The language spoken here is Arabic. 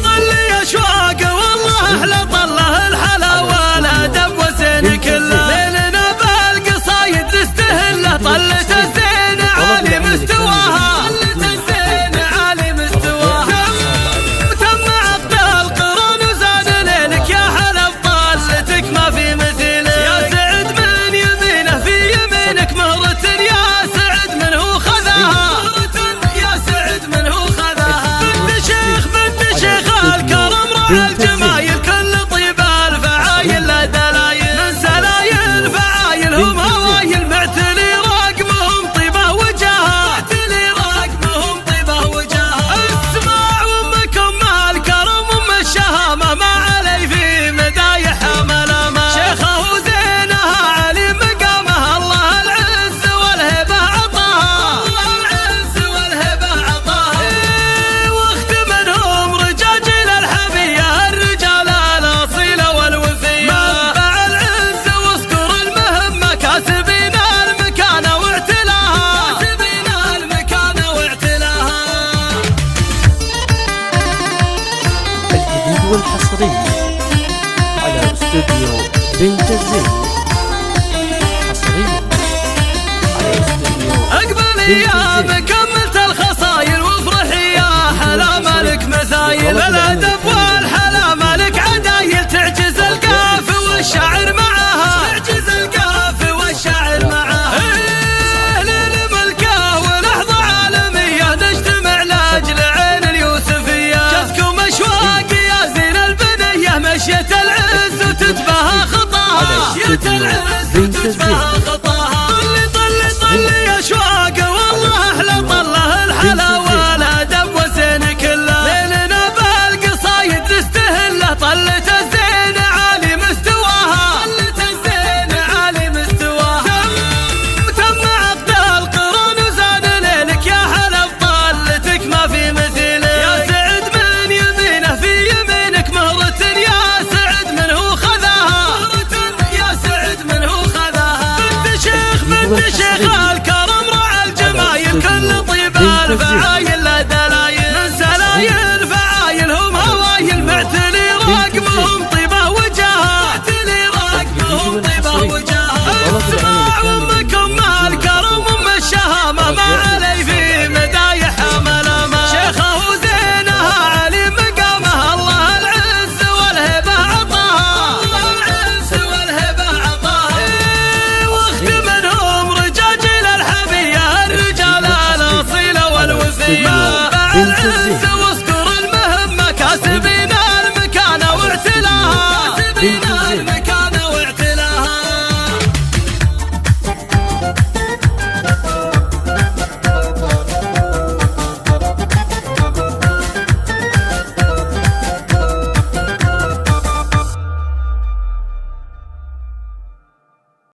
طلي اشواقه والله احلى طله الحلاوه لا دب وزين كله ليلنا بالقصايد نستهله طلة الزين عالي مستواها تم عقد القران وزاد ليلك يا حلا بطلتك ما في مثيله يا سعد من يمينه في يمينك مهرة يا سعد منه خذاها الجمايل كل طيب الفعايل لا دلايل من سلايل فعايل هم هوايل معتلي رقمهم طيبه وجاهه اسمع امكم مع الكرم ام الشهامه ما علي في مدايحها ملامه شيخه وزينها علي مقامها الله العز والهبه عطاها واخت منهم رجاجيل والحصرية على استوديو بنت الزين. حصريا على استوديو اقبل ايام كملت الخصايل وافرحي يا حلا مالك مثايل الادب والحلا مالك عدايل تعجز القاف والشعر معاها للملكة ولحظة عالمية نجتمع لاجل عين اليوسفية جاتكم اشواق مشيت العز وتتباهى خطاها طلي اشواقه والله احلى طله الحلاوه لا دب وزين كله ليلنا بالقصايد نستهله طلة الزين عالي مستواها تم عقد القران وزاد ليلك يا حلا بطلتك ما في مثيله يا سعد من يمينه في يمينك مهرة بنت شيخ الكرم راعى الجمايل كل طيب الفعايل لا دلايل من سلايل فعايل هم هوايل معتلي رقمهم طيبه وجاهه اسمع امكم مع الكرم ام الشهامه ما علي في مدايحها ملامه شيخه وزينها علي مقامها الله العز والهبه عطاها واخت منهم رجاجيل الحبيه الرجال الاصيله والوفيه العز واذكر المهمه كاسبين المكانه واعتلاها